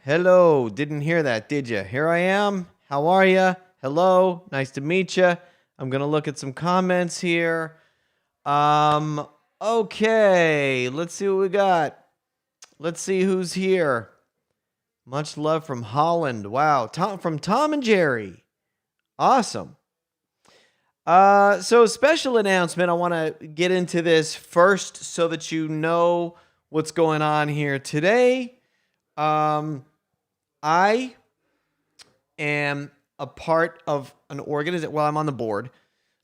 Hello. Didn't hear that, did you? Here I am. How are you? Hello. Nice to meet you. I'm going to look at some comments here. Um, okay. Let's see what we got. Let's see who's here. Much love from Holland. Wow. From Tom and Jerry. Awesome. So special announcement. I want to get into this first so that you know what's going on here today. I am a part of an organization. Well, I'm on the board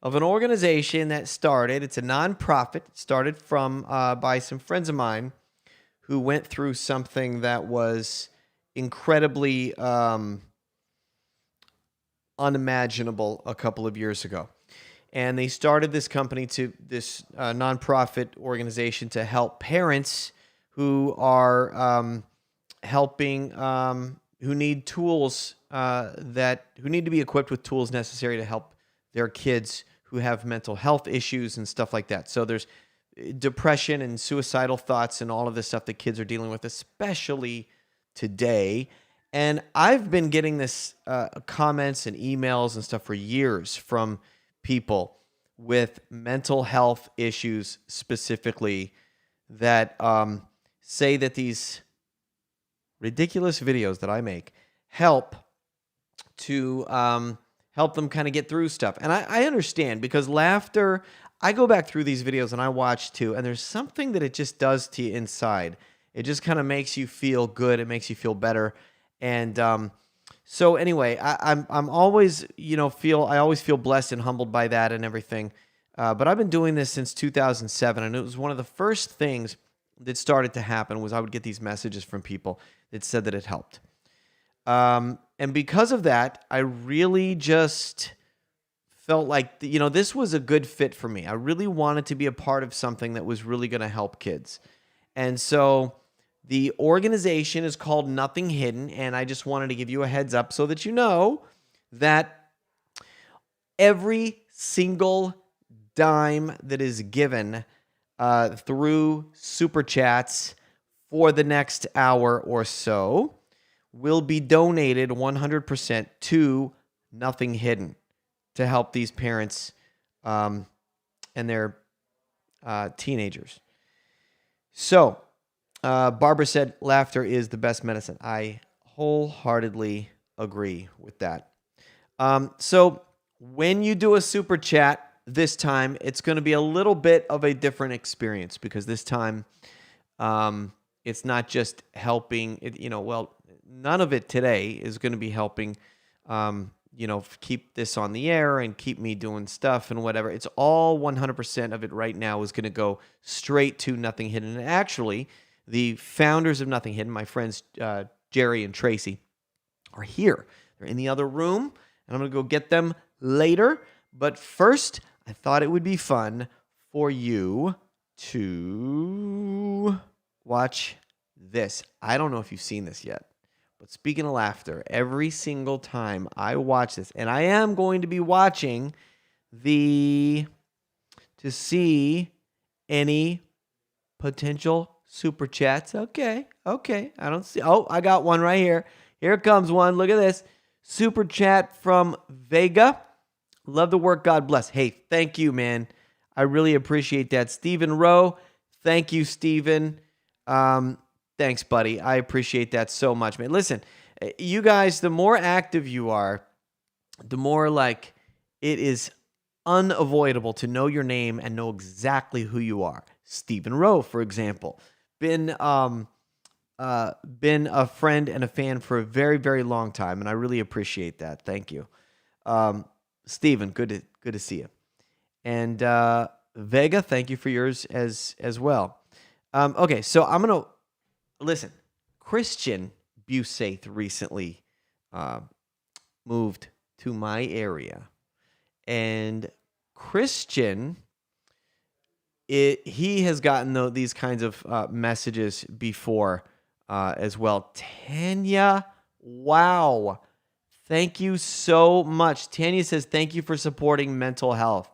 of an organization that started. It's a nonprofit. Started from by some friends of mine who went through something that was incredibly unimaginable a couple of years ago. And they started this nonprofit organization to help parents who are helping, who need tools who need to be equipped with tools necessary to help their kids who have mental health issues and stuff like that. So there's depression and suicidal thoughts and all of this stuff that kids are dealing with, especially today. And I've been getting this comments and emails and stuff for years from people with mental health issues specifically that say that these ridiculous videos that I make help to help them kind of get through stuff. And I understand, because laughter, I go back through these videos and I watch too, and there's something that it just does to you inside. It just kind of makes you feel good. It makes you feel better. And so anyway, I'm always, I always feel blessed and humbled by that and everything. But I've been doing this since 2007, and it was one of the first things that started to happen was I would get these messages from people that said that it helped. And because of that, I really just felt like, this was a good fit for me. I really wanted to be a part of something that was really going to help kids. And so the organization is called Nothing Hidden, and I just wanted to give you a heads up so that you know that every single dime that is given through Super Chats for the next hour or so will be donated 100% to Nothing Hidden to help these parents and their teenagers. So, Barbara said, laughter is the best medicine. I wholeheartedly agree with that. So when you do a super chat this time, it's going to be a little bit of a different experience, because this time it's not just helping, none of it today is going to be helping, keep this on the air and keep me doing stuff and whatever. It's all 100% of it right now is going to go straight to Nothing Hidden. And actually, the founders of Nothing Hidden, my friends Jerry and Tracy, are here. They're in the other room, and I'm going to go get them later. But first, I thought it would be fun for you to watch this. I don't know if you've seen this yet, but speaking of laughter, every single time I watch this, and I am going to be watching to see any potential super chats. Okay. I don't see. Oh, I got one right here. Here comes one. Look at this. Super chat from Vega. Love the work. God bless. Hey, thank you, man. I really appreciate that. Stephen Rowe. Thank you, Stephen. Thanks, buddy. I appreciate that so much, man. Listen, you guys, the more active you are, the more like it is unavoidable to know your name and know exactly who you are. Stephen Rowe, for example, been a friend and a fan for a very, very long time, and I really appreciate that. Thank you. Stephen, good to see you. And Vega, thank you for yours as well. Okay, so I'm going to listen. Christian Busath recently moved to my area, and Christian, he has gotten these kinds of messages before as well. Tanya, wow. Thank you so much. Tanya says, thank you for supporting mental health.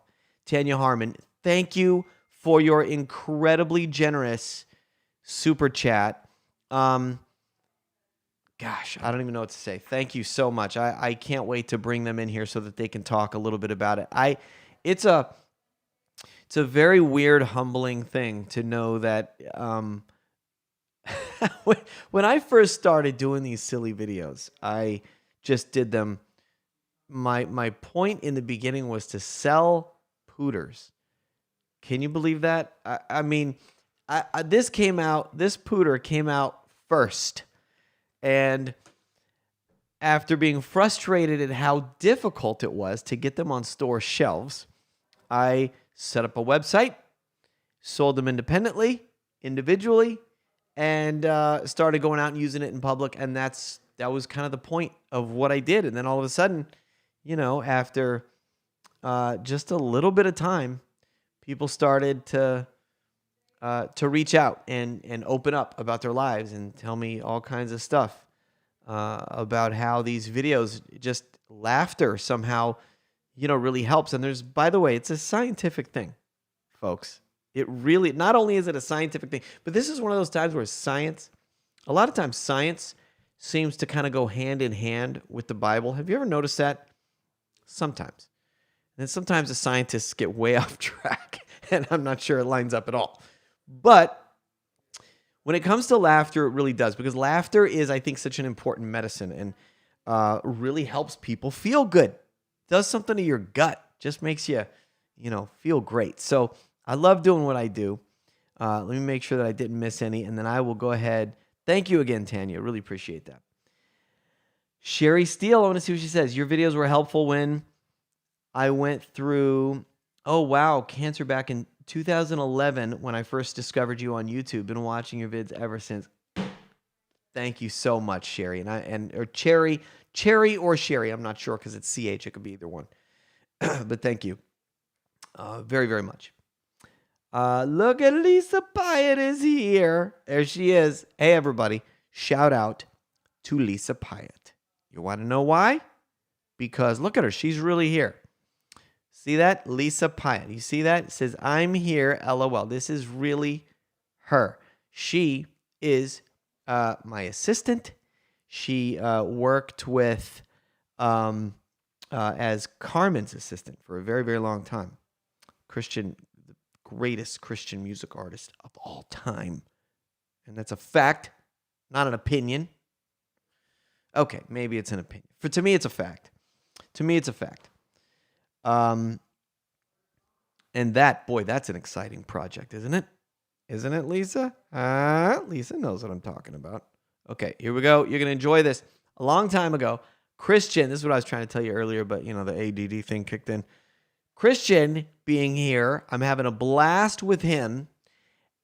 Tanya Harmon, thank you for your incredibly generous super chat. gosh, I don't even know what to say. Thank you so much. I can't wait to bring them in here so that they can talk a little bit about it. It's a very weird, humbling thing to know that when I first started doing these silly videos, I just did them. My point in the beginning was to sell pooters. Can you believe that? I mean, this pooter came out first. And after being frustrated at how difficult it was to get them on store shelves, I set up a website, sold them independently, individually, and started going out and using it in public. And that was kind of the point of what I did. And then all of a sudden, after just a little bit of time, people started to reach out and open up about their lives and tell me all kinds of stuff about how these videos, just laughter somehow, really helps. And by the way, it's a scientific thing, folks. It really, not only is it a scientific thing, but this is one of those times where a lot of times science seems to kind of go hand in hand with the Bible. Have you ever noticed that? Sometimes. And then sometimes the scientists get way off track, and I'm not sure it lines up at all. But when it comes to laughter, it really does, because laughter is, I think, such an important medicine and really helps people feel good. Does something to your gut. Just makes you, feel great. So I love doing what I do. Let me make sure that I didn't miss any, and then I will go ahead. Thank you again, Tanya. Really appreciate that. Sherry Steele, I want to see what she says. Your videos were helpful when I went through, cancer back in 2011 when I first discovered you on YouTube. Been watching your vids ever since. Thank you so much, Sherry. Or Cherry or Sherry. I'm not sure because it's CH. It could be either one. But thank you very, very much. Look at Lisa Pyatt is here. There she is. Hey, everybody. Shout out to Lisa Pyatt. You want to know why? Because look at her. She's really here. See that? Lisa Pyatt. You see that? It says, I'm here, LOL. This is really her. She is my assistant. She worked with as Carmen's assistant for a very, very long time. The greatest Christian music artist of all time. And that's a fact, not an opinion. Okay, maybe it's an opinion. To me, it's a fact. And that's an exciting project, isn't it? Isn't it, Lisa? Lisa knows what I'm talking about. Okay, here we go. You're going to enjoy this. A long time ago, Christian, this is what I was trying to tell you earlier, but, the ADD thing kicked in. Christian being here, I'm having a blast with him.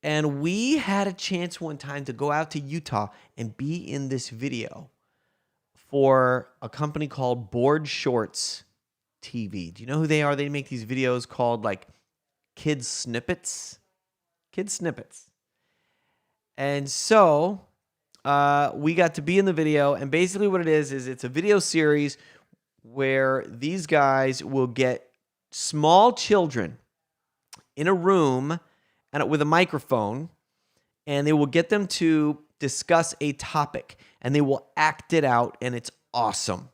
And we had a chance one time to go out to Utah and be in this video for a company called Board Shorts TV. Do you know who they are? They make these videos called like Kids Snippets. And so we got to be in the video. And basically what it is it's a video series where these guys will get small children in a room and with a microphone, and they will get them to discuss a topic, and they will act it out, and it's awesome.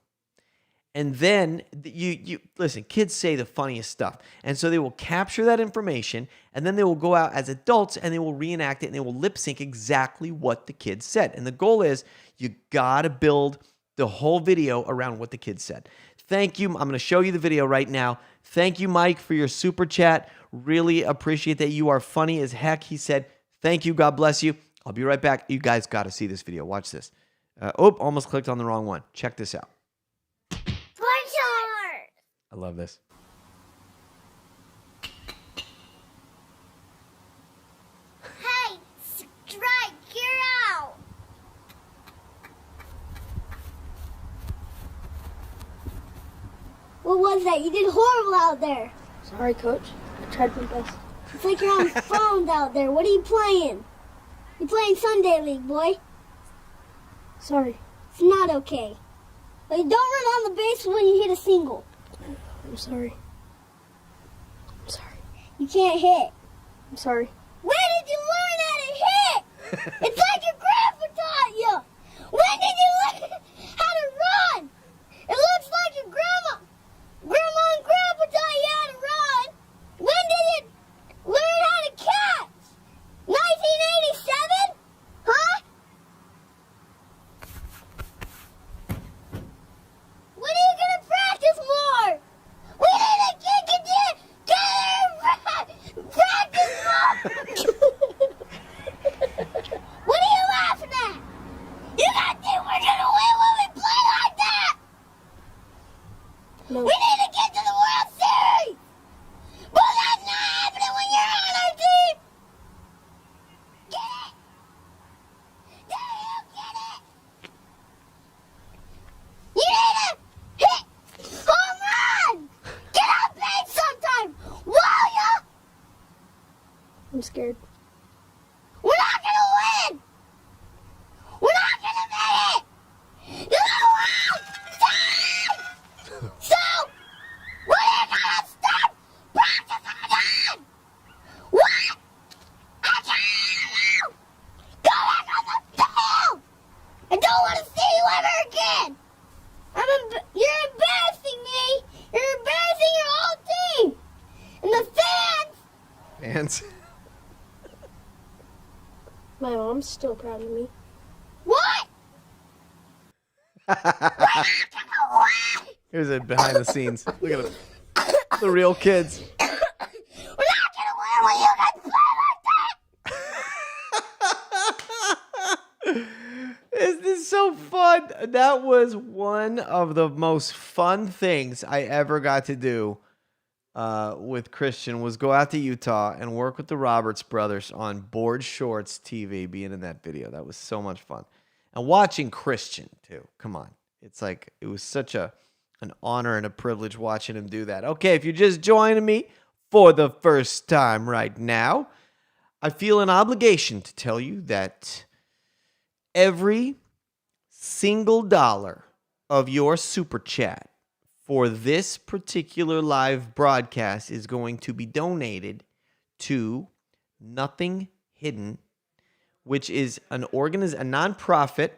And then you listen, kids say the funniest stuff. And so they will capture that information, and then they will go out as adults and they will reenact it, and they will lip sync exactly what the kids said. And the goal is you got to build the whole video around what the kids said. Thank you. I'm going to show you the video right now. Thank you, Mike, for your super chat. Really appreciate that. You are funny as heck. He said, thank you. God bless you. I'll be right back. You guys got to see this video. Watch this. Almost clicked on the wrong one. Check this out. I love this. Hey, strike, you're out. What was that? You did horrible out there. Sorry, Coach. I tried my best. It's like you're on phones out there. What are you playing? You're playing Sunday League, boy. Sorry. It's not okay. But you don't run on the base when you hit a single. I'm sorry. I'm sorry. You can't hit. I'm sorry. When did you learn how to hit? It's like your grandpa taught you. When did you learn I'm scared. We're not gonna win! We're not gonna make it! You're gonna win! Stop! Stop! We're gonna stop practicing again! What? I can't! Go back on the field! I don't want to see you ever again! You're embarrassing me! You're embarrassing your whole team! And the fans! Fans. My mom's still proud of me. What? Here's it behind the scenes. Look at them. The real kids. We're not gonna win when you guys play like that! This is so fun. That was one of the most fun things I ever got to do with Christian, was go out to Utah and work with the Roberts brothers on Board Shorts TV, being in that video. That was so much fun. And watching Christian, too. Come on. It's like, it was such an honor and a privilege watching him do that. Okay, if you're just joining me for the first time right now, I feel an obligation to tell you that every single dollar of your super chat for this particular live broadcast is going to be donated to Nothing Hidden, which is a nonprofit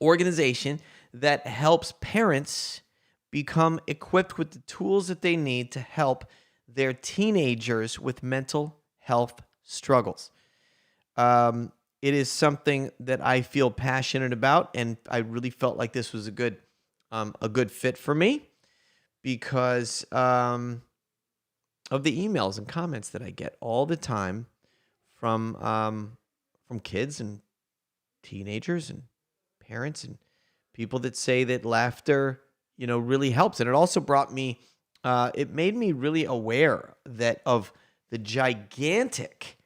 organization that helps parents become equipped with the tools that they need to help their teenagers with mental health struggles. It is something that I feel passionate about, and I really felt like this was a good fit for me because of the emails and comments that I get all the time from kids and teenagers and parents and people that say that laughter, really helps. And it also brought me, it made me really aware of the gigantic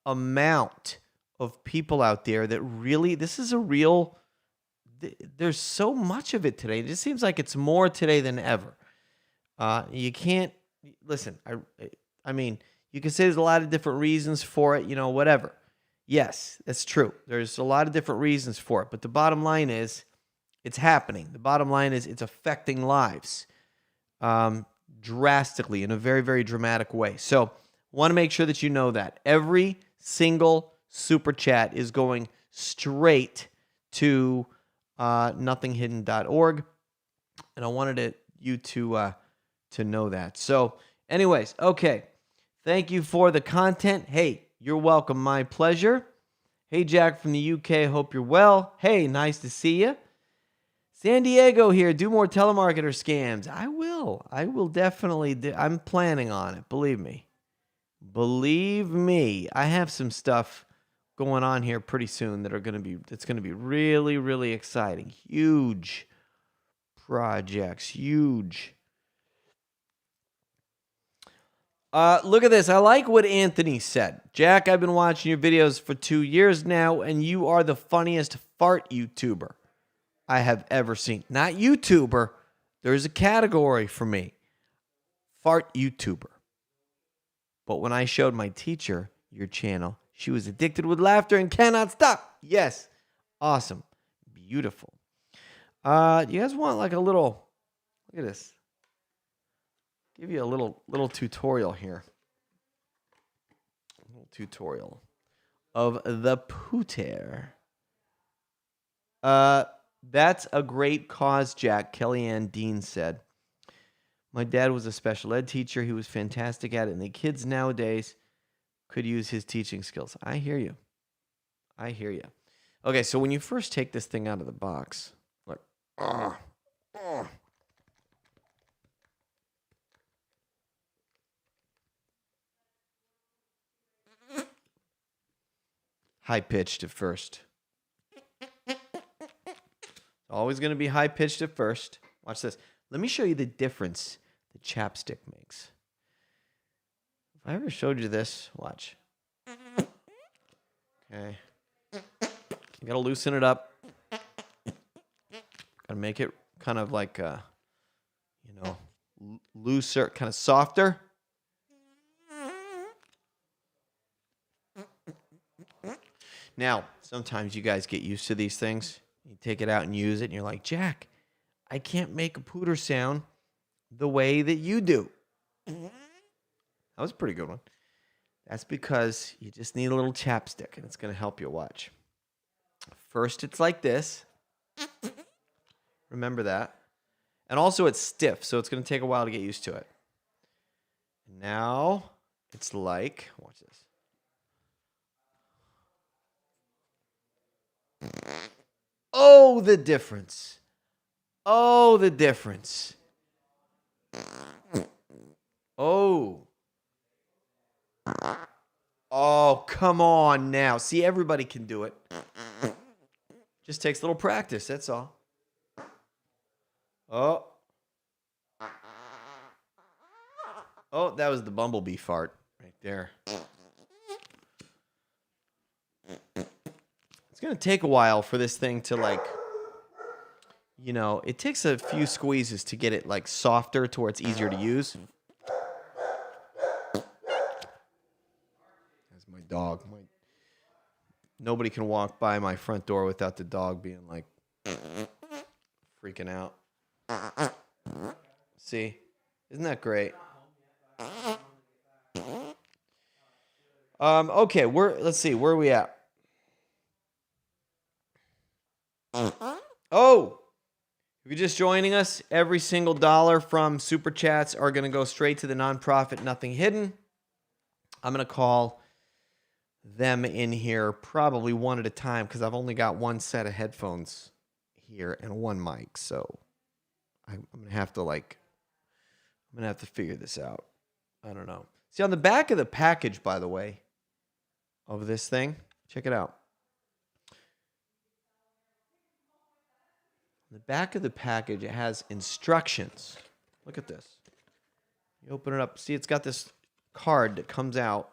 amount of people out there that really, this is there's so much of it today. It just seems like it's more today than ever. You can't, listen, I mean, you can say there's a lot of different reasons for it, whatever. Yes, that's true. There's a lot of different reasons for it. But the bottom line is, it's happening. The bottom line is, it's affecting lives drastically in a very, very dramatic way. So, want to make sure that you know that. Every single super chat is going straight to nothinghidden.org. And I wanted you to know that. So, anyways, okay. Thank you for the content. Hey, you're welcome. My pleasure. Hey, Jack from the UK. Hope you're well. Hey, nice to see you. San Diego here. Do more telemarketer scams. I will. I will definitely do. I'm planning on it. Believe me. Believe me. I have some stuff going on here pretty soon it's going to be really, really exciting. Huge projects. Huge. Look at this. I like what Anthony said. Jack, I've been watching your videos for 2 years now, and you are the funniest fart YouTuber I have ever seen. Not YouTuber. There's a category for me. Fart YouTuber. But when I showed my teacher your channel, she was addicted with laughter and cannot stop. Yes. Awesome. Beautiful. You guys want like a little, look at this. Give you a little tutorial here. A little tutorial of the pooter. That's a great cause, Jack, Kellyanne Dean said. My dad was a special ed teacher. He was fantastic at it, and the kids nowadays could use his teaching skills. I hear you. I hear you. Okay, so when you first take this thing out of the box, look. High-pitched at first. Always going to be high-pitched at first. Watch this. Let me show you the difference the chapstick makes. If I ever showed you this, watch. Okay. You got to loosen it up. Got to make it kind of like, looser, kind of softer. Now, sometimes you guys get used to these things. You take it out and use it, and you're like, Jack, I can't make a pooter sound the way that you do. That was a pretty good one. That's because you just need a little chapstick, and it's going to help you. Watch. First, it's like this. Remember that. And also, it's stiff, so it's going to take a while to get used to it. Now, it's like, watch this. Oh, the difference. Oh, the difference. Oh. Oh, come on now. See, everybody can do it. Just takes a little practice, that's all. Oh. Oh, that was the bumblebee fart right there. It's going to take a while for this thing to, like, you know, it takes a few squeezes to get it, like, softer to where it's easier to use. That's my dog. Nobody can walk by my front door without the dog being, like, freaking out. See? Isn't that great? Okay, let's see, where are we at? Oh! If you're just joining us, every single dollar from Super Chats are going to go straight to the nonprofit Nothing Hidden. I'm going to call them in here probably one at a time because I've only got one set of headphones here and one mic, so I'm going to have to figure this out. I don't know. See, on the back of the package, by the way, of this thing, check it out. On the back of the package, it has instructions. Look at this. You open it up. See, it's got this card that comes out.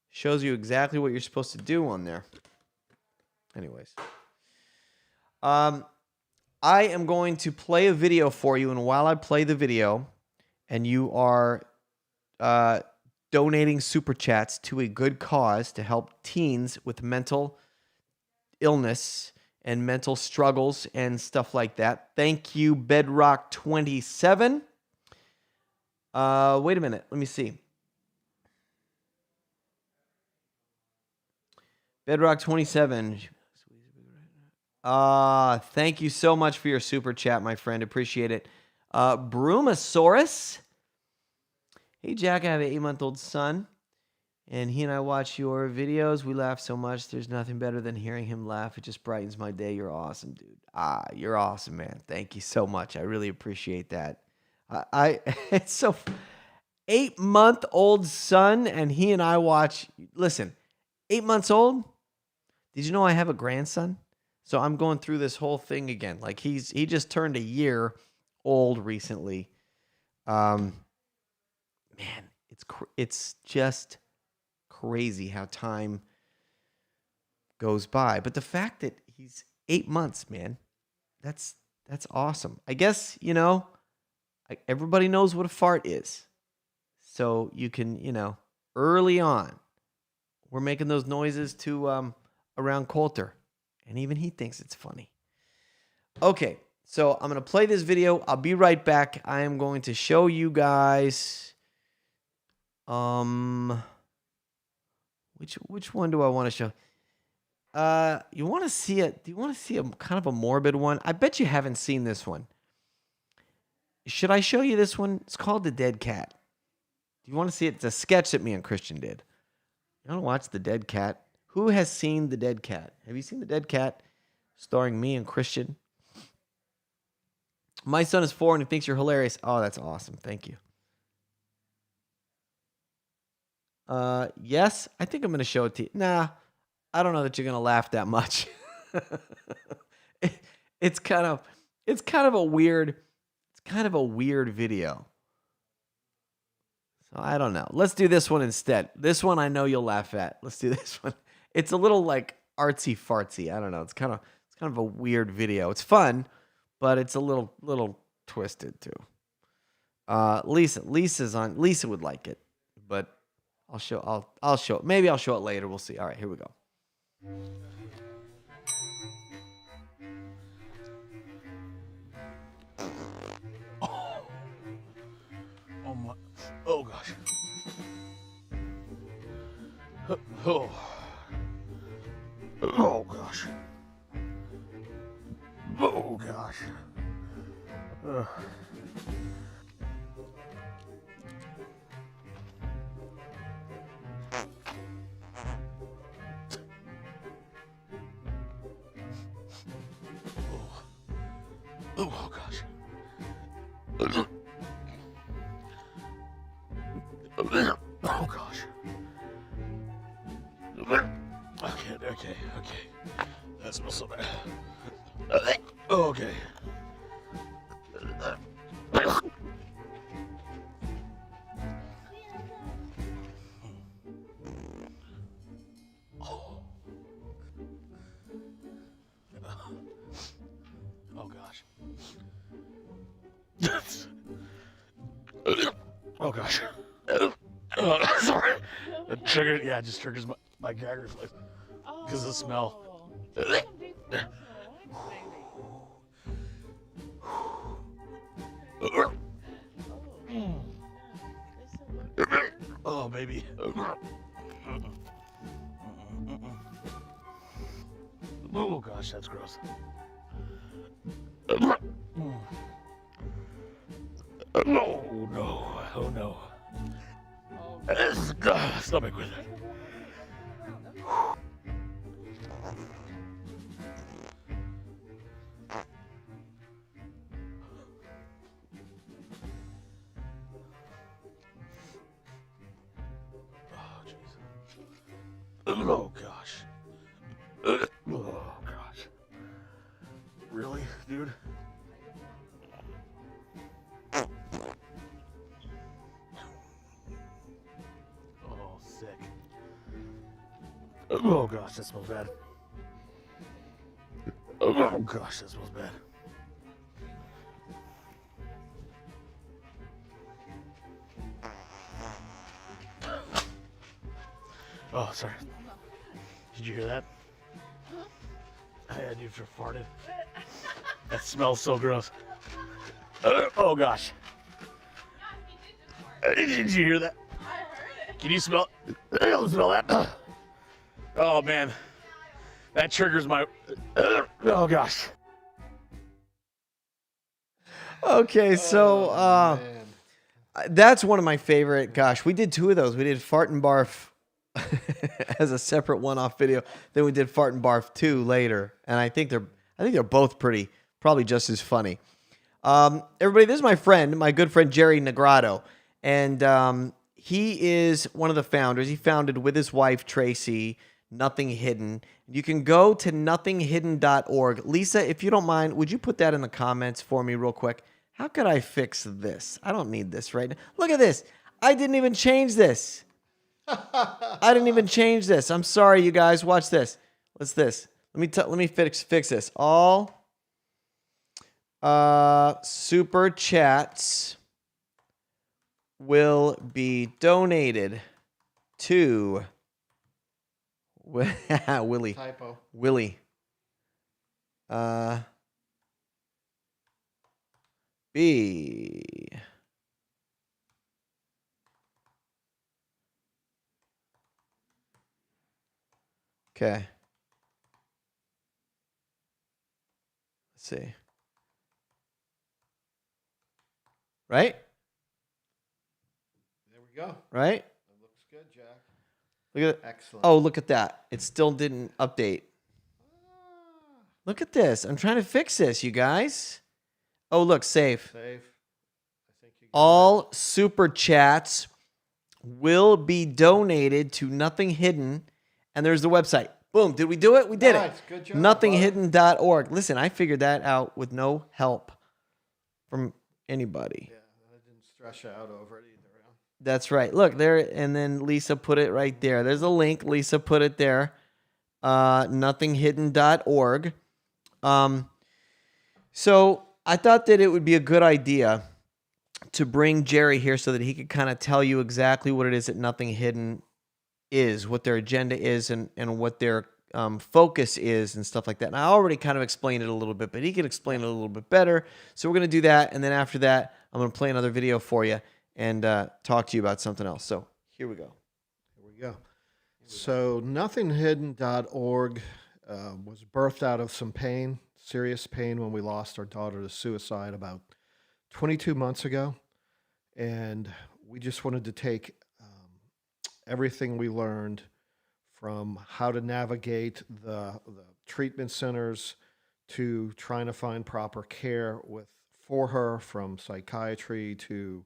Shows you exactly what you're supposed to do on there. Anyways. I am going to play a video for you, and while I play the video, and you are donating Super Chats to a good cause to help teens with mental illness and mental struggles and stuff like that. Thank you, Bedrock27. Wait a minute. Let me see. Bedrock27. Thank you so much for your Super Chat, my friend. Appreciate it. Brumosaurus. Hey, Jack, I have an 8-month-old son, and he and I watch your videos. We laugh so much. There's nothing better than hearing him laugh. It just brightens my day. You're awesome, dude. You're awesome, man. Thank you so much. I really appreciate that. It's so 8-month-old son, and he and I watch. Listen, 8 months old. Did you know I have a grandson? So I'm going through this whole thing again. Like he just turned a year old recently. Man, it's just crazy how time goes by. But the fact that he's 8 months, man, that's awesome. I guess, everybody knows what a fart is. So you can, early on, we're making those noises to around Coulter. And even he thinks it's funny. Okay, so I'm going to play this video. I'll be right back. I am going to show you guys... Which one do I want to show? You want to see it? Do you want to see a kind of a morbid one? I bet you haven't seen this one. Should I show you this one? It's called The Dead Cat. Do you want to see it? It's a sketch that me and Christian did. You want to watch The Dead Cat? Who has seen The Dead Cat? Have you seen The Dead Cat? Starring me and Christian. My son is 4 and he thinks you're hilarious. Oh, that's awesome. Thank you. Yes, I think I'm going to show it to you. Nah, I don't know that you're going to laugh that much. It's kind of a weird video. So I don't know. Let's do this one instead. This one I know you'll laugh at. Let's do this one. It's a little like artsy fartsy. I don't know. It's kind of a weird video. It's fun, but it's a little twisted too. Lisa's on. Lisa would like it, but I'll show it. Maybe I'll show it later. We'll see. All right, here we go. Oh my. Oh gosh. Oh. Oh gosh. Oh gosh. Ugh. Oh gosh. Oh gosh. Okay. That smells so bad. Okay. Oh gosh. Oh gosh. Oh, sorry. It triggered. Yeah, it just triggers my gag reflex because of the smell. Oh baby. Oh gosh, that's gross. Oh no. Oh no. Stomach with it. Oh jeez. Oh gosh. Oh gosh. Really, dude? Oh, sick. Oh gosh, that smells bad. Oh gosh, that smells bad. Oh, sorry. Did you hear that? I dude for farted. That smells so gross. Oh gosh. Did you hear that? I heard it. Can you smell? I don't smell that. Oh man, that triggers my. Oh gosh. Okay, so that's one of my favorite. Gosh, we did two of those. We did Fart and Barf as a separate one-off video. Then we did Fart and Barf 2 later, and I think they're both probably just as funny. Everybody, this is my friend, my good friend Jerry Negrado, and he is one of the founders. He founded with his wife Tracy Nothing Hidden. You can go to nothinghidden.org. Lisa, if you don't mind, would you put that in the comments for me real quick? How could I fix this? I don't need this right now. Look at this. I didn't even change this. I didn't even change this. I'm sorry, you guys. Watch this. What's this? Let me fix this. All super chats will be donated to Willie. Typo. Willie. B. Okay. Let's see. Right? There we go. Right? That looks good, Jack. Look at it. Excellent. Oh, look at that. It still didn't update. Ah, Look at this. I'm trying to fix this, you guys. Oh, look, save. save. I think you got All super chats will be donated to Nothing Hidden. And there's the website. Boom. Did we do it? We did Nice. it. Good job, Nothinghidden.org. Listen, I figured that out with no help from anybody. Yeah, I didn't stress you out over it either. Huh? That's right. Look there. And then Lisa put it right there. There's a link. Lisa put it there. Nothinghidden.org. So I thought that it would be a good idea to bring Jerry here so that he could kind of tell you exactly what it is that Nothing Hidden is, what their agenda is, and what their focus is and stuff like that. And I already kind of explained it a little bit, but he can explain it a little bit better. So we're going to do that. And then after that, I'm going to play another video for you and talk to you about something else. So here we go. Here we go. So nothinghidden.org was birthed out of some pain, serious pain, when we lost our daughter to suicide about 22 months ago. And we just wanted to take everything we learned from how to navigate the treatment centers to trying to find proper care for her, from psychiatry to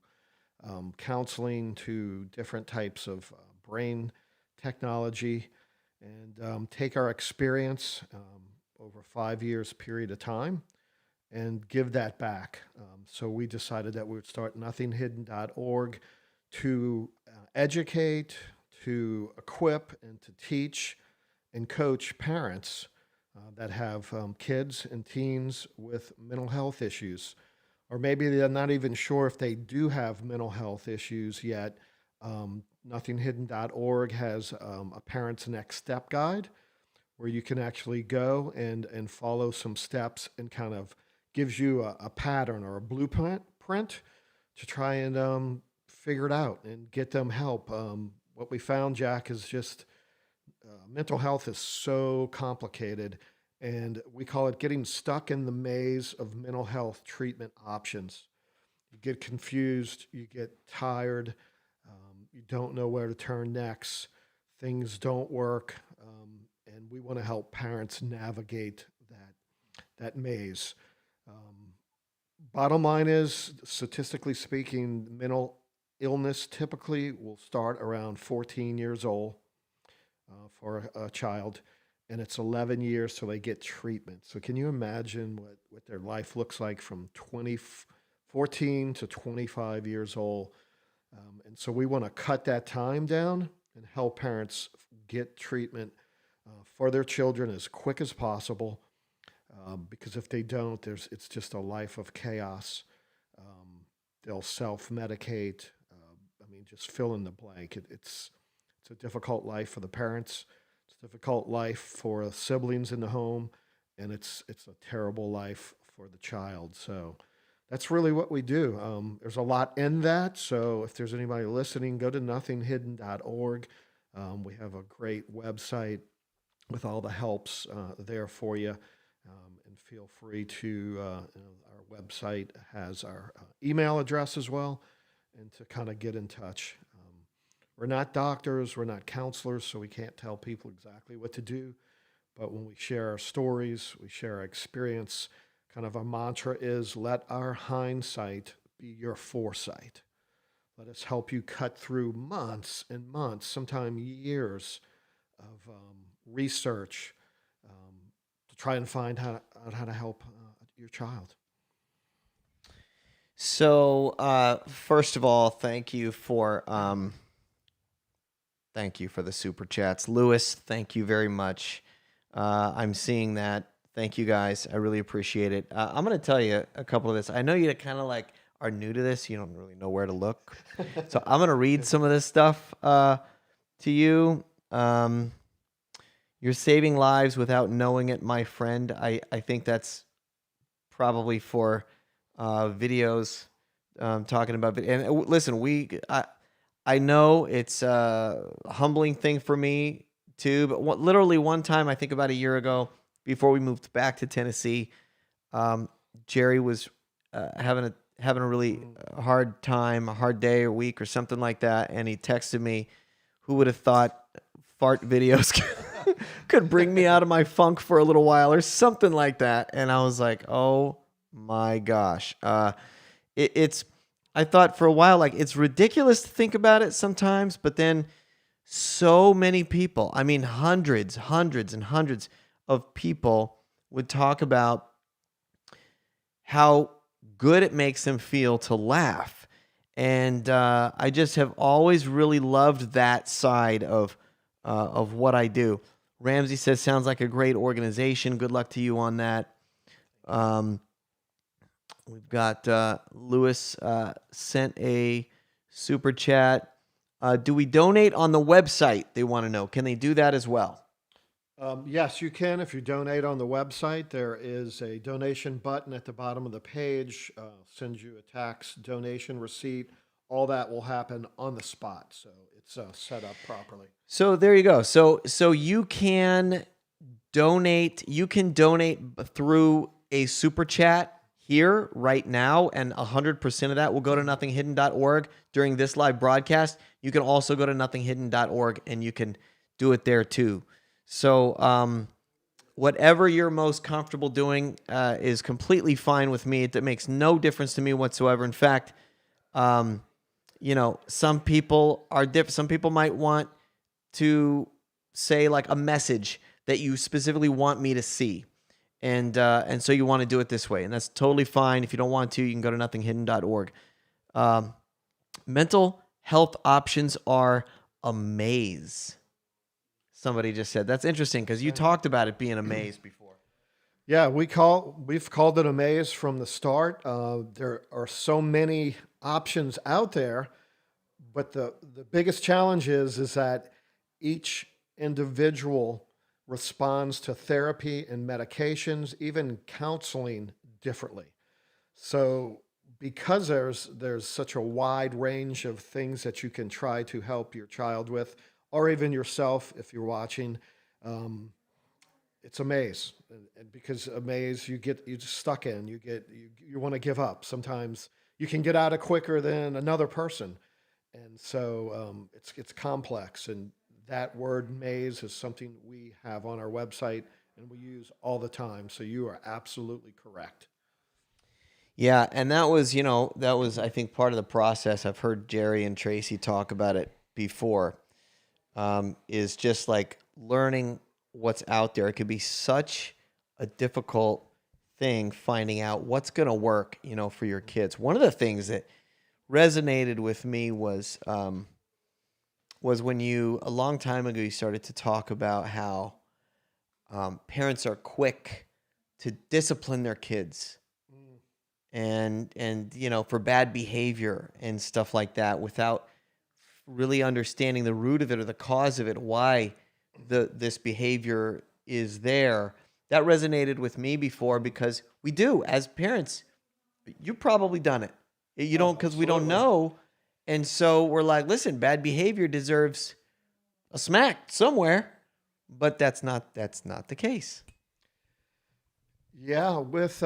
counseling to different types of brain technology, and take our experience over 5 years period of time and give that back. So we decided that we would start nothinghidden.org to educate, to equip, and to teach and coach parents that have kids and teens with mental health issues. Or maybe they're not even sure if they do have mental health issues yet. Nothinghidden.org has a Parent's Next Step guide where you can actually go and follow some steps, and kind of gives you a pattern or a blueprint to try and figure it out and get them help. What we found, Jack, is just mental health is so complicated, and we call it getting stuck in the maze of mental health treatment options. You get confused, you get tired, you don't know where to turn next, things don't work, and we want to help parents navigate that maze. Bottom line is, statistically speaking, mental illness typically will start around 14 years old for a child, and it's 11 years till they get treatment. So can you imagine what their life looks like from 14 to 25 years old? And so we want to cut that time down and help parents get treatment for their children as quick as possible. Because if they don't, it's just a life of chaos. They'll self-medicate. Just fill in the blank. It's a difficult life for the parents. It's a difficult life for siblings in the home, and it's a terrible life for the child. So that's really what we do. There's a lot in that. So if there's anybody listening, go to nothinghidden.org. We have a great website with all the helps there for you. And feel free to, our website has our email address as well, and to kind of get in touch. We're not doctors, we're not counselors, so we can't tell people exactly what to do. But when we share our stories, we share our experience, kind of our mantra is, let our hindsight be your foresight. Let us help you cut through months and months, sometimes years of research to try and find out how to help your child. So, first of all, thank you for the super chats. Lewis, thank you very much. I'm seeing that. Thank you, guys. I really appreciate it. I'm going to tell you a couple of this. I know you kind of like are new to this. You don't really know where to look. So I'm going to read some of this stuff to you. You're saving lives without knowing it, my friend. I think that's probably for videos talking about it. And listen, I know it's a humbling thing for me too, but literally one time, I think about a year ago, before we moved back to Tennessee, Jerry was having a really hard time, a hard day or week or something like that, and he texted me. Who would have thought fart videos could bring me out of my funk for a little while or something like that? And I was like, oh my gosh. I thought for a while, like, it's ridiculous to think about it sometimes, but then so many people, I mean, hundreds and hundreds of people would talk about how good it makes them feel to laugh. And I just have always really loved that side of what I do. Ramsey says, sounds like a great organization. Good luck to you on that. We've got Lewis sent a super chat. Do we donate on the website? They want to know. Can they do that as well? Yes, you can. If you donate on the website, there is a donation button at the bottom of the page. Sends you a tax donation receipt. All that will happen on the spot, so it's set up properly. So there you go. So you can donate. You can donate through a super chat here right now, and 100% of that will go to nothinghidden.org during this live broadcast. You can also go to nothinghidden.org and you can do it there too. So whatever you're most comfortable doing is completely fine with me. It makes no difference to me whatsoever. In fact, some people are different. Some people might want to say like a message that you specifically want me to see. And so you want to do it this way. And that's totally fine. If you don't want to, you can go to nothinghidden.org. Mental health options are a maze. Somebody just said. That's interesting because you talked about it being a maze before. Yeah, we've called it a maze from the start. There are so many options out there, but the biggest challenge is that each individual responds to therapy and medications, even counseling, differently. So because there's such a wide range of things that you can try to help your child with, or even yourself if you're watching, it's a maze. And because a maze, you just stuck in. You want to give up. Sometimes you can get out of quicker than another person, and so it's complex. And that word maze is something we have on our website and we use all the time. So you are absolutely correct. Yeah, and that was I think part of the process. I've heard Jerry and Tracy talk about it before. Is just like learning what's out there. It could be such a difficult thing finding out what's going to work, for your kids. One of the things that resonated with me was when a long time ago, you started to talk about how parents are quick to discipline their kids and for bad behavior and stuff like that without really understanding the root of it or the cause of it, why this behavior is there. That resonated with me before because we do, as parents, you've probably done it. You don't, because we don't know. And so we're like, listen, bad behavior deserves a smack somewhere, but that's not the case. Yeah, with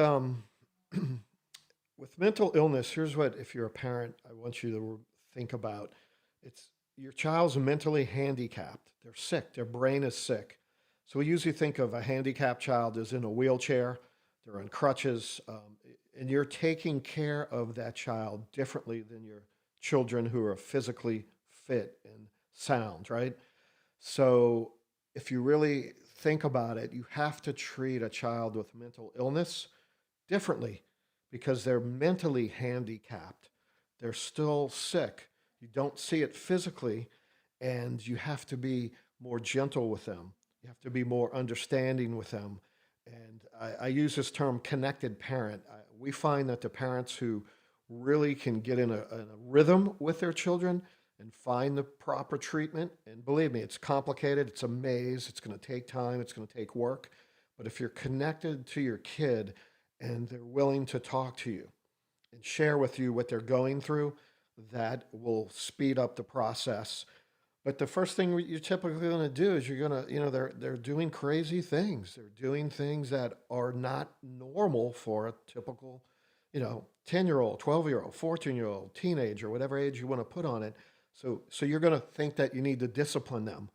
with mental illness, here's what, if you're a parent, I want you to think about. It's your child's mentally handicapped. They're sick. Their brain is sick. So we usually think of a handicapped child as in a wheelchair. They're on crutches, and you're taking care of that child differently than your children who are physically fit and sound, right? So if you really think about it, you have to treat a child with mental illness differently because they're mentally handicapped. They're still sick. You don't see it physically, and you have to be more gentle with them. You have to be more understanding with them. And I use this term connected parent. We find that the parents who really can get in a rhythm with their children and find the proper treatment, and believe me, it's complicated, it's a maze, it's going to take time, it's going to take work. But if you're connected to your kid and they're willing to talk to you and share with you what they're going through, that will speed up the process. But the first thing you're typically going to do is you're going to, they're doing crazy things. They're doing things that are not normal for a typical, 10-year-old, 12-year-old, 14-year-old, teenager, whatever age you want to put on it. So you're going to think that you need to discipline them.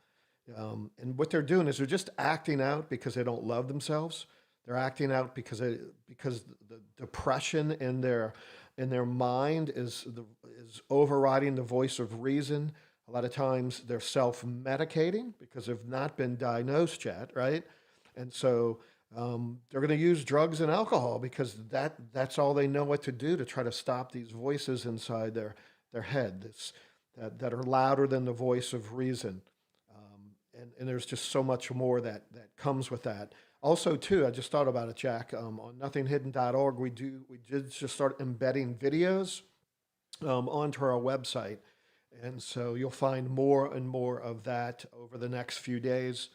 And what they're doing is they're just acting out because they don't love themselves. They're acting out because the depression in their mind is overriding the voice of reason. A lot of times they're self-medicating because they've not been diagnosed yet, right? And so they're going to use drugs and alcohol because that's all they know what to do to try to stop these voices inside their head that are louder than the voice of reason. And there's just so much more that comes with that. Also, too, I just thought about it, Jack. On nothinghidden.org, we did just start embedding videos onto our website. And so you'll find more and more of that over the next few days.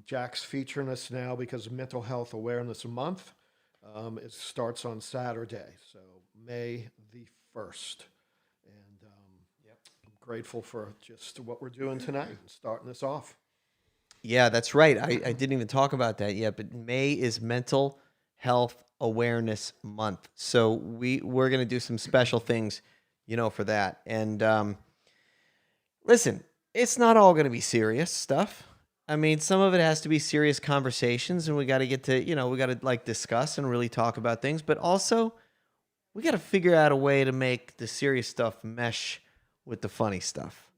Jack's featuring us now because of Mental Health Awareness Month. It starts on Saturday, so May the 1st. And I'm grateful for just what we're doing tonight and starting this off. Yeah, that's right. I didn't even talk about that yet, but May is Mental Health Awareness Month. So we're going to do some special things, for that. And listen, it's not all going to be serious stuff. I mean, some of it has to be serious conversations, and we got to get to, we got to discuss and really talk about things, but also we got to figure out a way to make the serious stuff mesh with the funny stuff.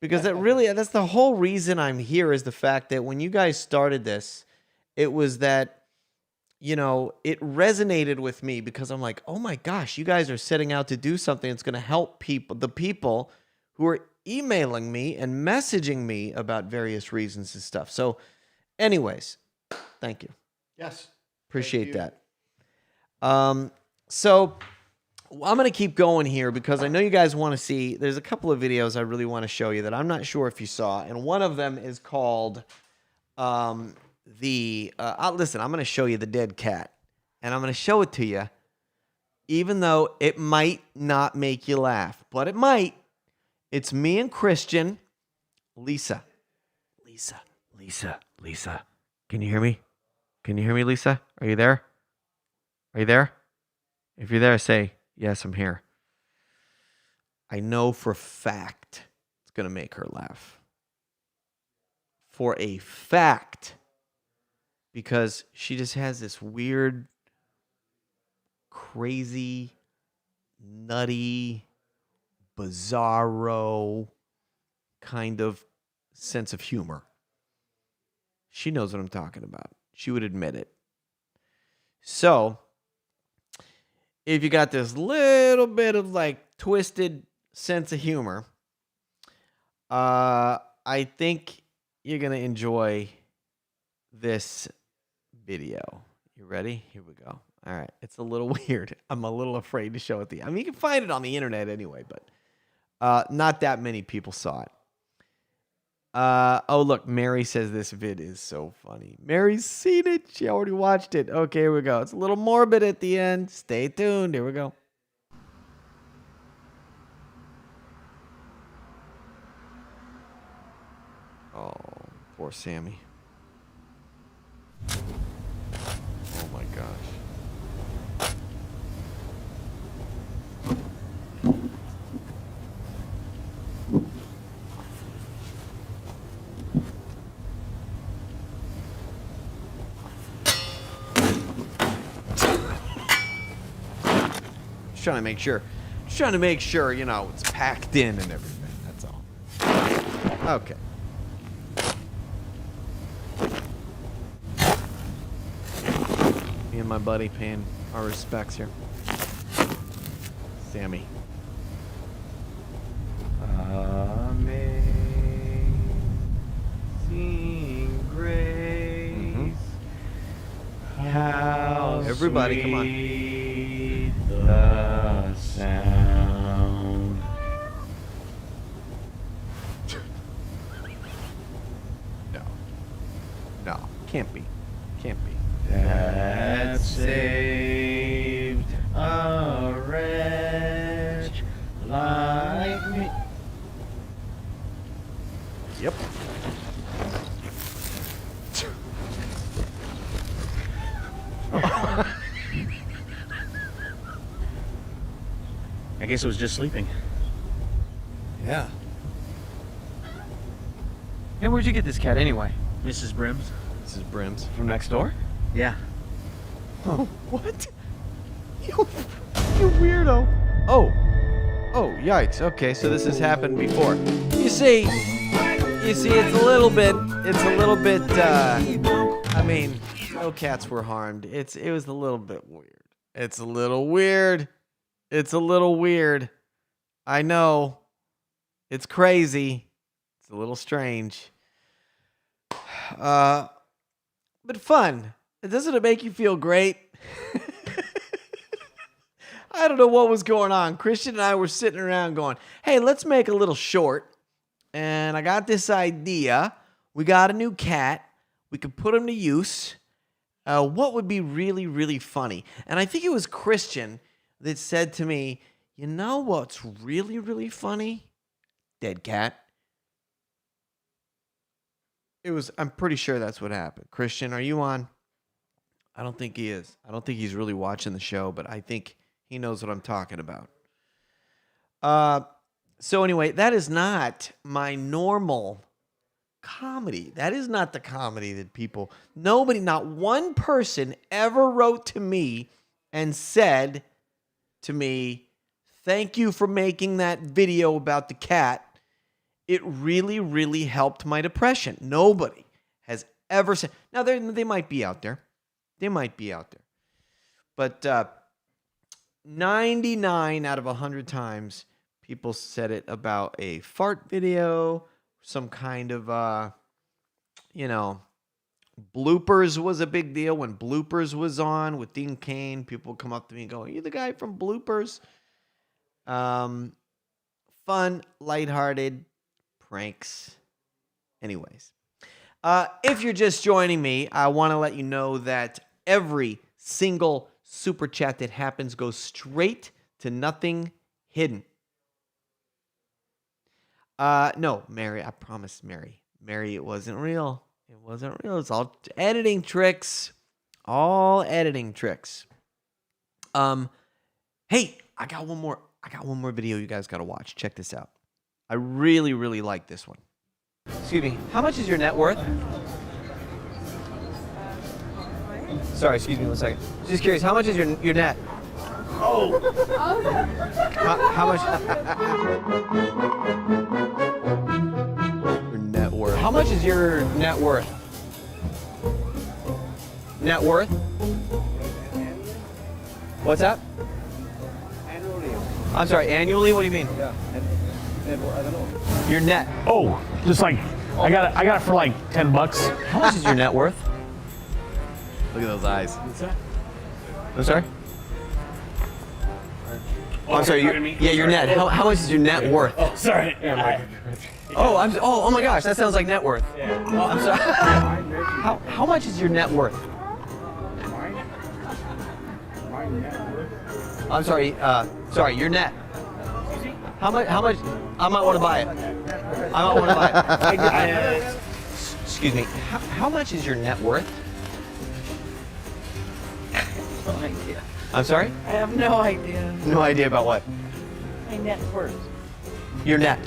Because that's the whole reason I'm here, is the fact that when you guys started this, it was that, it resonated with me, because I'm like, oh my gosh, you guys are setting out to do something that's going to help the people who are emailing me and messaging me about various reasons and stuff. So anyways, thank you. Yes. Appreciate that. So I'm going to keep going here because I know you guys want to see. There's a couple of videos I really want to show you that I'm not sure if you saw. And one of them is called listen, I'm going to show you the dead cat. And I'm going to show it to you, even though it might not make you laugh. But it might. It's me and Christian. Lisa. Can you hear me? Can you hear me, Lisa? Are you there? Are you there? If you're there, say, yes, I'm here. I know for a fact it's going to make her laugh. For a fact. Because she just has this weird, crazy, nutty, bizarro kind of sense of humor. She knows what I'm talking about. She would admit it. So, if you got this little bit of twisted sense of humor, I think you're going to enjoy this video. You ready? Here we go. All right. It's a little weird. I'm a little afraid to show it to you. I mean, you can find it on the internet anyway, but not that many people saw it. Oh, look, Mary says this vid is so funny. Mary's seen it. She already watched it. Okay, here we go. It's a little morbid at the end. Stay tuned. Here we go. Oh, poor Sammy. Oh my gosh. Just trying to make sure, it's packed in and everything. That's all. Okay. Me and my buddy paying our respects here. Sammy. Amazing grace. How everybody, come on. The sound. No, can't be. That saved a wretch like me. Yep. I guess it was just sleeping. Yeah. Hey, where'd you get this cat anyway? Mrs. Brims. Mrs. Brims. From next door? Yeah. Oh, what? You weirdo. Oh, yikes. Okay, so this has happened before. You see, it's a little bit, I mean, no cats were harmed. It was a little bit weird. It's a little weird. I know. It's crazy. It's a little strange. But fun. Doesn't it make you feel great? I don't know what was going on. Christian and I were sitting around going, hey, let's make a little short. And I got this idea. We got a new cat. We could put them to use. What would be really, really funny? And I think it was Christian that said to me, you know what's really, really funny? Dead cat. I'm pretty sure that's what happened. Christian, are you on? I don't think he is. I don't think he's really watching the show, but I think he knows what I'm talking about. So anyway, that is not my normal comedy. That is not the comedy that nobody, not one person ever wrote to me and said to me, thank you for making that video about the cat. It really, really helped my depression. Nobody has ever said. Now, they might be out there. They might be out there. But 99 out of 100 times, people said it about a fart video, some kind of, bloopers was a big deal. When bloopers was on with Dean Cain, people would come up to me and go, are you the guy from bloopers? Fun, lighthearted pranks. Anyways, if you're just joining me, I want to let you know that every single super chat that happens goes straight to nothing hidden. No, Mary, I promise, Mary, it wasn't real. It wasn't real. It's all editing tricks. All editing tricks. Hey, I got one more video you guys got to watch. Check this out. I really, really like this one. Excuse me. How much is your net worth? Sorry, excuse me 1 second. Just curious, how much is your net? Oh. How much? Your net worth. How much is your net worth? Net worth? What's that? Annually. I'm sorry, annually? What do you mean? Yeah. I don't know. Your net. Oh, just like I got it for like $10. How much is your net worth? Look at those eyes. What's that? I'm sorry? Oh, I'm sorry. Your net. How much is your net worth? Oh, sorry. Yeah, Oh my gosh, that sounds like net worth. Yeah. I'm sorry. How much is your net worth? I'm sorry. Sorry, your net. How much? I might want to buy it. Excuse me. How much is your net worth? No idea. I'm sorry? I have no idea. No idea about what? My net worth. Your net,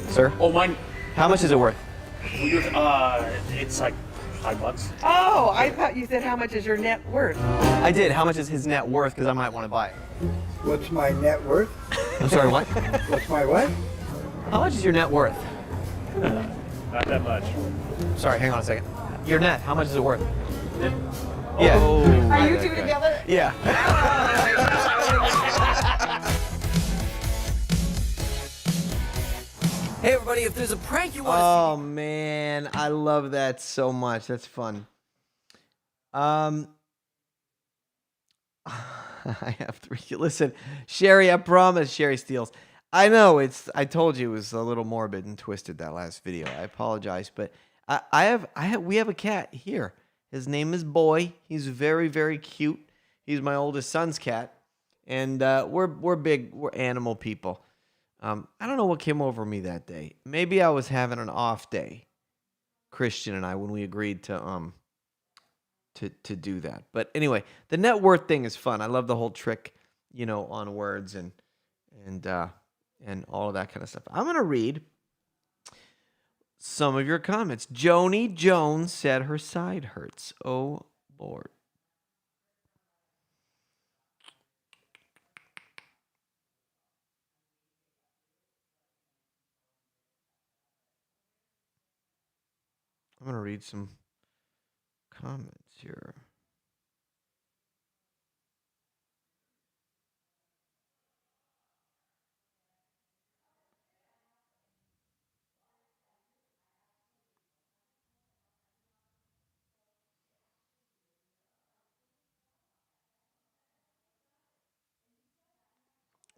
sir. Oh, mine. How much is it worth? It's like $5. Oh, I thought you said how much is your net worth? I did. How much is his net worth? Because I might want to buy it. What's my net worth? I'm sorry, what? What's my what? How much is your net worth? Not that much. Sorry, hang on a second. Your net, how much is it worth? Yeah. Are you two together? Yeah. Hey everybody, if there's a prank you want to see. Oh man, I love that so much. That's fun. I have 3. Listen, Sherry, I promise, Sherry Steele. I know I told you it was a little morbid and twisted, that last video. I apologize, but we have a cat here. His name is Boy. He's very, very cute. He's my oldest son's cat, and we're animal people. I don't know what came over me that day. Maybe I was having an off day, Christian and I, when we agreed to do that. But anyway, the net worth thing is fun. I love the whole trick, on words and all of that kind of stuff. I'm gonna read some of your comments. Joni Jones said her side hurts. Oh Lord. I'm going to read some comments here.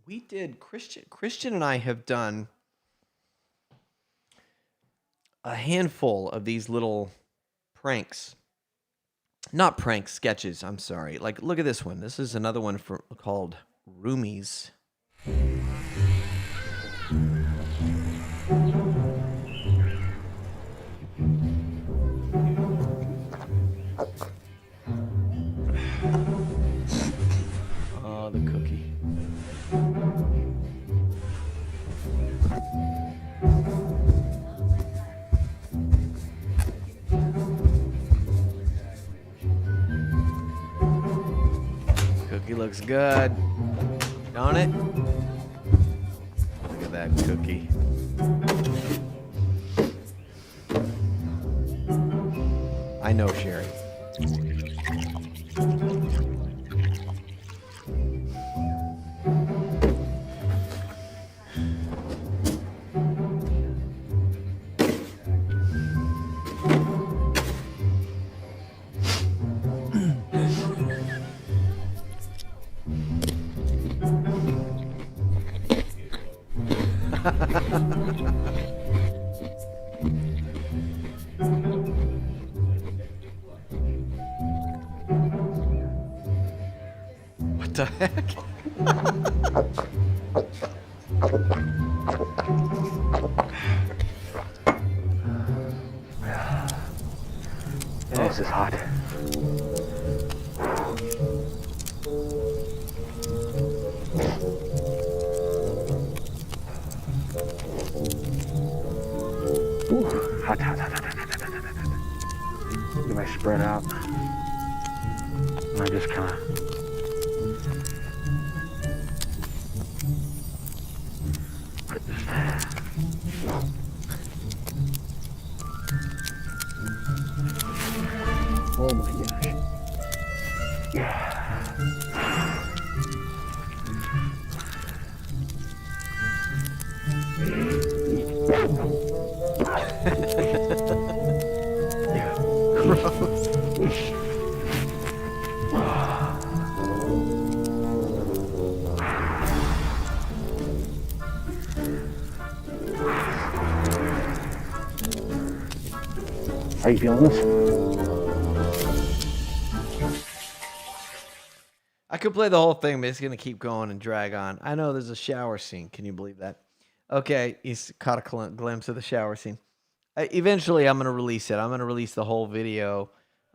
We did, Christian and I have done a handful of these little pranks. Not pranks, sketches. I'm sorry. Like, look at this one. This is another one called Roomies. Oh, the cookie. Cookie looks good, don't it? Look at that cookie. I know, Sherry. What the heck? This is hot. Ooh, hot. Get my spread out. And I just kind of put this there. Oh my gosh. Yeah. Yeah. Gross. Are you feeling this? I could play the whole thing, but it's going to keep going and drag on. I know there's a shower scene. Can you believe that? Okay, he's caught a glimpse of the shower scene. Eventually, I'm going to release it. I'm going to release the whole video.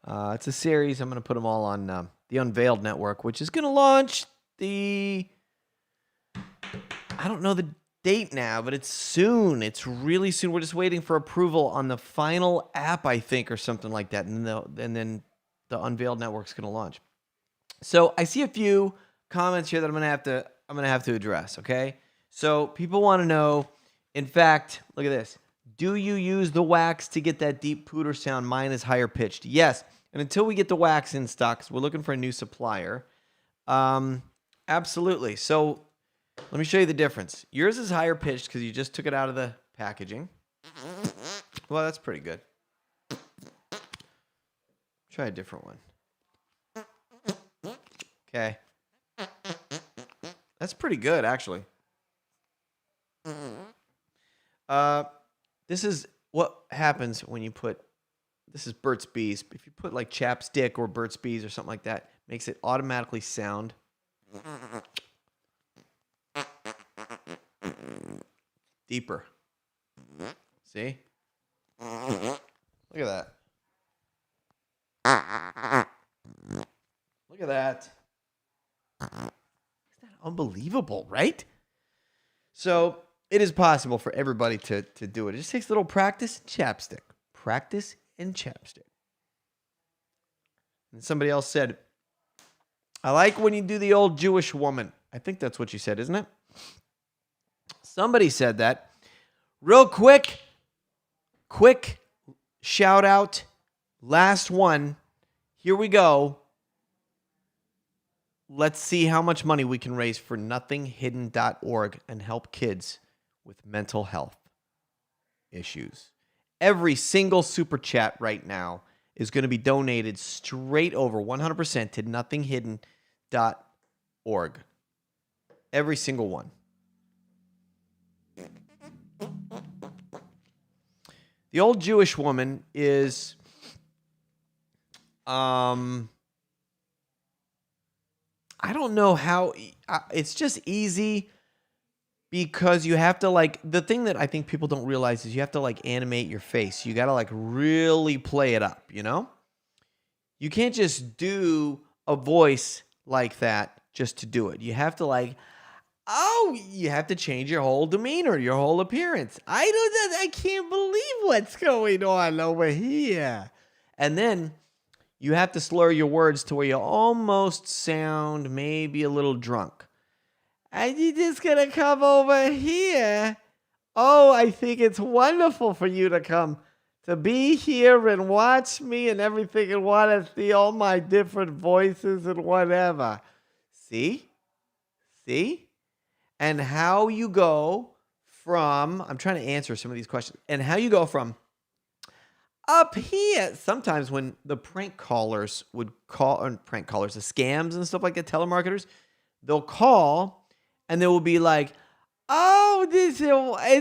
It's a series. I'm going to put them all on the Unveiled Network, which is going to launch I don't know the date now, but it's soon. It's really soon. We're just waiting for approval on the final app, I think, or something like that. And then the Unveiled Network's going to launch. So I see a few comments here that I'm gonna have to address. Okay, so people want to know. In fact, look at this. Do you use the wax to get that deep pooter sound? Mine is higher pitched. Yes, and until we get the wax in stock, 'cause we're looking for a new supplier. Absolutely. So let me show you the difference. Yours is higher pitched because you just took it out of the packaging. Well, that's pretty good. Try a different one. Okay. That's pretty good, actually. This is what happens when you put, this is Burt's Bees. If you put like chapstick or Burt's Bees or something like that, makes it automatically sound deeper. See? Look at that. Look at that. Isn't that unbelievable, right? So it is possible for everybody to do it. It just takes a little practice and chapstick. Practice and chapstick. And somebody else said, I like when you do the old Jewish woman. I think that's what you said, isn't it? Somebody said that. Real quick shout out. Last one. Here we go. Let's see how much money we can raise for nothinghidden.org and help kids with mental health issues. Every single super chat right now is going to be donated straight over 100% to nothinghidden.org. Every single one. The old Jewish woman is I don't know how. It's just easy because you have to like the thing that I think people don't realize is you have to like animate your face. You got to like really play it up, you know? You can't just do a voice like that just to do it. You have to like you have to change your whole demeanor, your whole appearance. I can't believe what's going on over here. And then you have to slur your words to where you almost sound maybe a little drunk. Are you just going to come over here? Oh, I think it's wonderful for you to come to be here and watch me and everything and want to see all my different voices and whatever. See? And how you go from, I'm trying to answer some of these questions, and how you go from up here. Sometimes when the prank callers would call, or prank callers, the scams and stuff like that, telemarketers, they'll call and they will be like, I'm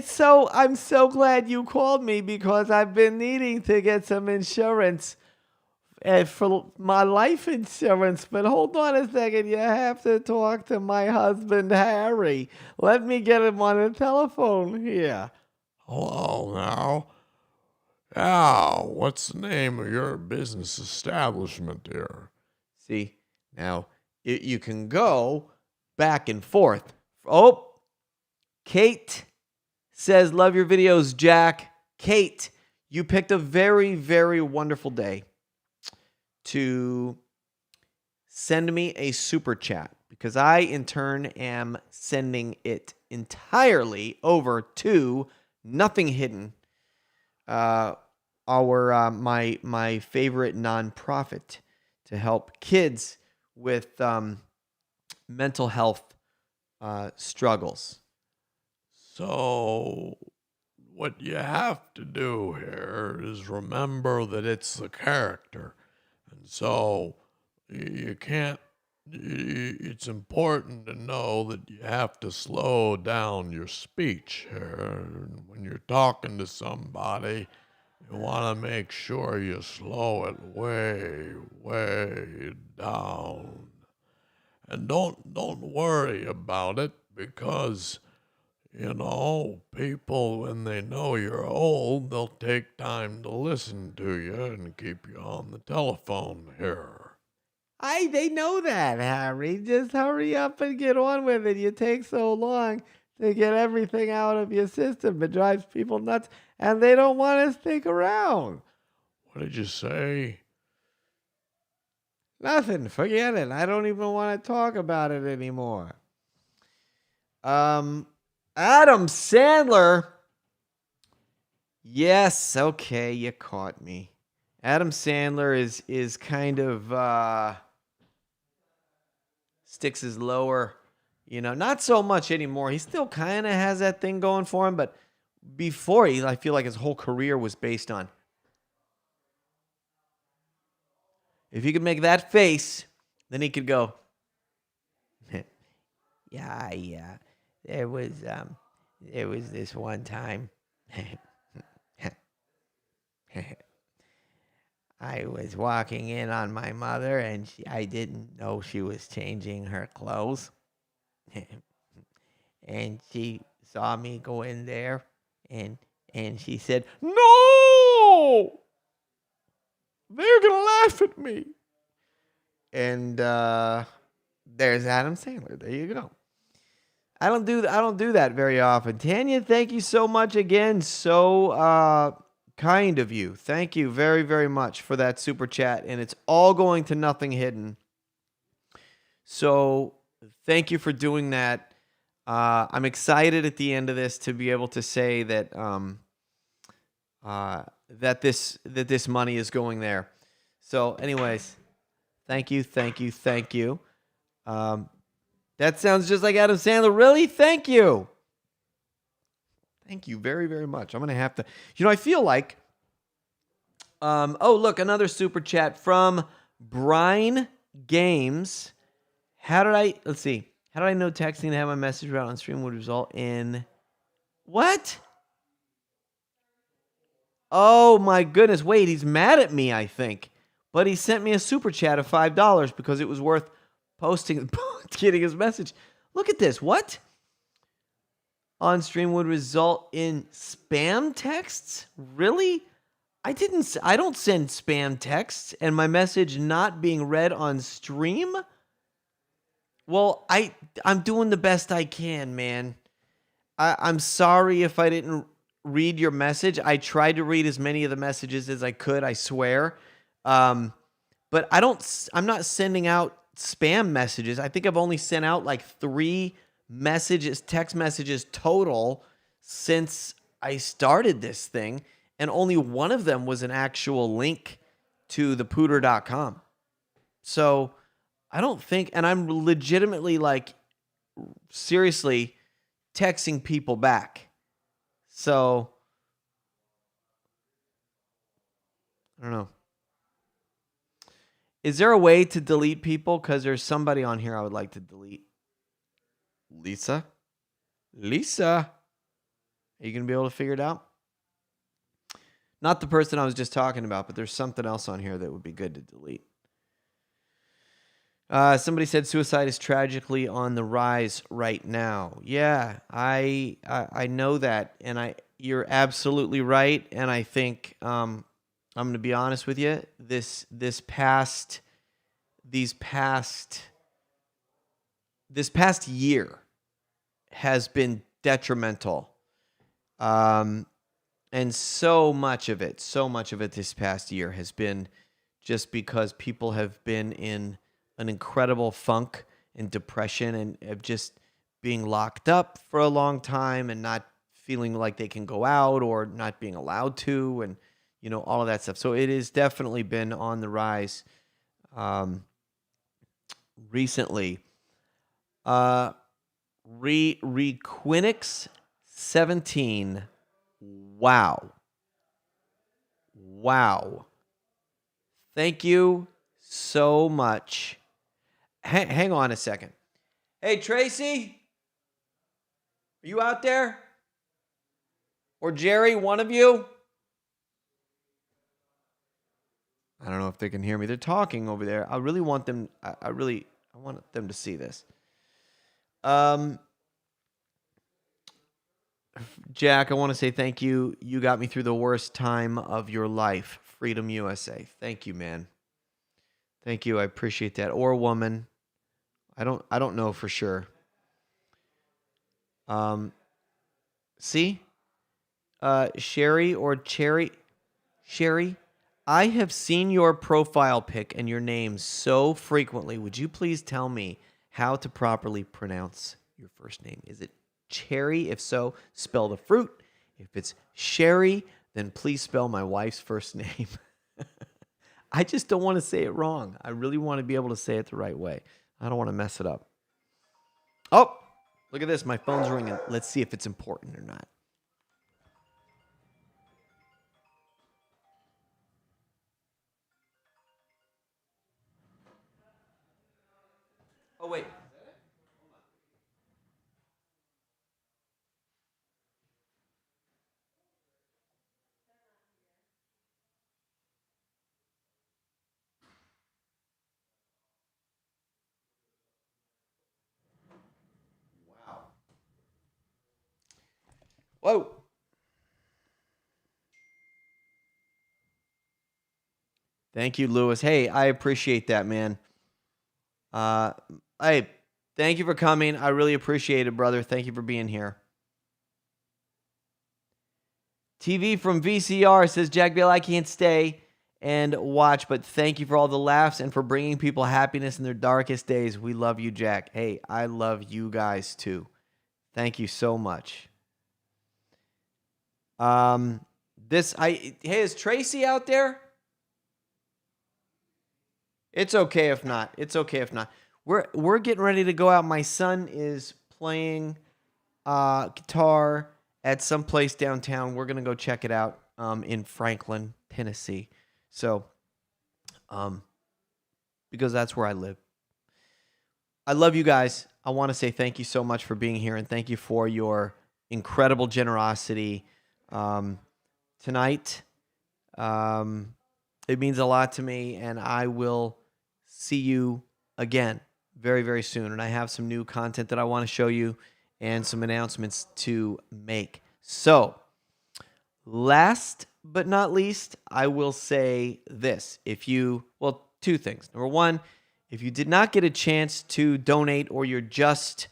so glad you called me because I've been needing to get some insurance for my life insurance, but hold on a second, you have to talk to my husband, Harry. Let me get him on the telephone here. Hello now. Yeah, what's the name of your business establishment here? See, now you can go back and forth. Oh, Kate says, love your videos, Jack. Kate, you picked a very, very wonderful day to send me a super chat because I, in turn, am sending it entirely over to Nothing Hidden, my favorite nonprofit to help kids with mental health struggles. So, what you have to do here is remember that it's the character. And so, you can't, it's important to know that you have to slow down your speech here. When you're talking to somebody, you want to make sure you slow it way, way down. And don't worry about it because, you know, people, when they know you're old, they'll take time to listen to you and keep you on the telephone here. They know that, Harry. Just hurry up and get on with it. You take so long to get everything out of your system. It drives people nuts, and they don't want to stick around. What did you say? Nothing. Forget it. I don't even want to talk about it anymore. Adam Sandler. Yes, okay, you caught me. Adam Sandler is kind of sticks his lower, not so much anymore. He still kind of has that thing going for him, but before I feel like his whole career was based on. If he could make that face, then he could go. Yeah. There was this one time. I was walking in on my mother, and I didn't know she was changing her clothes. And she saw me go in there, and she said, "No! They're going to laugh at me." And there's Adam Sandler. There you go. I don't do that very often. Tanya, thank you so much again. So kind of you. Thank you very, very much for that super chat. And it's all going to Nothing Hidden. So thank you for doing that. I'm excited at the end of this to be able to say that that this money is going there. So anyways, thank you. That sounds just like Adam Sandler. Really? Thank you. Thank you very, very much. I'm going to have to, I feel like, look, another super chat from Brine Games. How did I know texting to have my message route on stream would result in what? Oh my goodness. Wait, he's mad at me, I think. but he sent me a super chat of $5 because it was worth posting, getting his message. Look at this. What? On stream would result in spam texts? Really? I don't send spam texts and my message not being read on stream? Well, I'm doing the best I can, man. I'm sorry if I didn't read your message. I tried to read as many of the messages as I could, I swear. But I'm not sending out spam messages. I think I've only sent out like 3 text messages total since I started this thing, and only one of them was an actual link to thepooter.com. So I don't think, and I'm legitimately like seriously texting people back. So I don't know. Is there a way to delete people? Because there's somebody on here I would like to delete. Lisa? Are you going to be able to figure it out? Not the person I was just talking about, but there's something else on here that would be good to delete. Somebody said suicide is tragically on the rise right now. Yeah, I know that, and you're absolutely right. And I think I'm going to be honest with you. This past year has been detrimental. And so much of it this past year has been just because people have been in an incredible funk and depression and of just being locked up for a long time and not feeling like they can go out or not being allowed to, and all of that stuff. So it has definitely been on the rise recently. Requinix 17. Wow. Thank you so much. Hang on a second. Hey, Tracy? Are you out there? Or Jerry, one of you? I don't know if they can hear me. They're talking over there. I really want them. I want them to see this. Jack, I want to say thank you. You got me through the worst time of your life. Freedom USA. Thank you, man. Thank you. I appreciate that. Or woman. I don't know for sure. See? Sherry or Cherry. Sherry, I have seen your profile pic and your name so frequently. Would you please tell me how to properly pronounce your first name? Is it Cherry? If so, spell the fruit. If it's Sherry, then please spell my wife's first name. I just don't want to say it wrong. I really want to be able to say it the right way. I don't want to mess it up. Oh, look at this. My phone's ringing. Let's see if it's important or not. Oh, wait. Whoa. Thank you, Lewis. Hey, I appreciate that, man. Hey, thank you for coming. I really appreciate it, brother. Thank you for being here. TV from VCR says, Jack Bill, I can't stay and watch, but thank you for all the laughs and for bringing people happiness in their darkest days. We love you, Jack. Hey, I love you guys too. Thank you so much. Hey, is Tracy out there? It's okay if not. We're getting ready to go out. My son is playing guitar at some place downtown. We're gonna go check it out in Franklin, Tennessee. So, because that's where I live. I love you guys. I want to say thank you so much for being here, and thank you for your incredible generosity tonight. It means a lot to me, and I will see you again very, very soon. And I have some new content that I want to show you and some announcements to make. So, last but not least, I will say this. Two things. Number one, if you did not get a chance to donate or you're just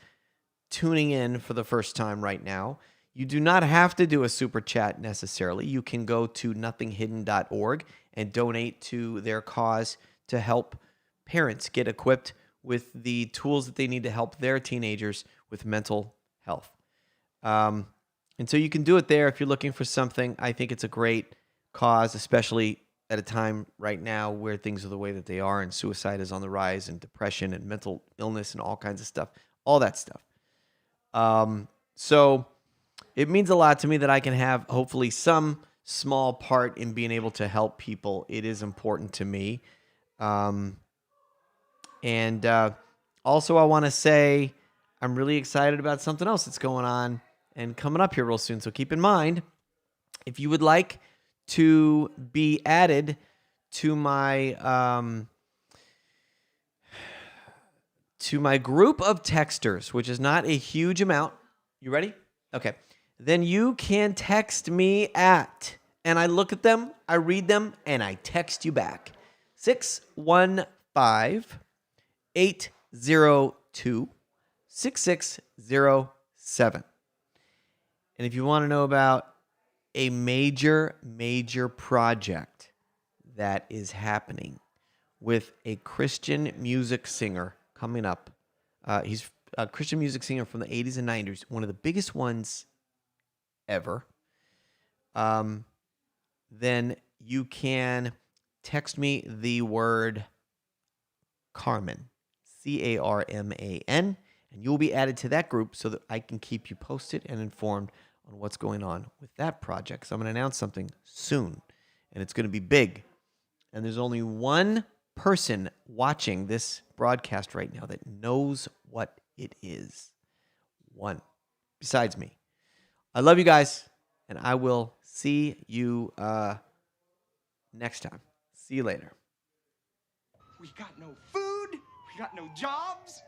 tuning in for the first time right now, you do not have to do a super chat necessarily. You can go to nothinghidden.org and donate to their cause to help parents get equipped with the tools that they need to help their teenagers with mental health. And so you can do it there if you're looking for something. I think it's a great cause, especially at a time right now where things are the way that they are and suicide is on the rise and depression and mental illness and all kinds of stuff, all that stuff. So it means a lot to me that I can have hopefully some small part in being able to help people. It is important to me. Also, I want to say I'm really excited about something else that's going on and coming up here real soon. So keep in mind, if you would like to be added to my group of texters, which is not a huge amount. You ready? Okay. Then you can text me at, and I look at them, I read them, and I text you back. 615-802-6607. And if you want to know about a major, major project that is happening with a Christian music singer coming up. He's a Christian music singer from the 80s and 90s, one of the biggest ones ever. Then you can text me the word Carman, Carman, and you'll be added to that group so that I can keep you posted and informed on what's going on with that project. So I'm going to announce something soon, and it's going to be big. And there's only one person watching this broadcast right now that knows what it is. One. Besides me. I love you guys, and I will see you next time. See you later. We got no food. We got no jobs.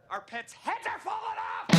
Our pets' heads are falling off.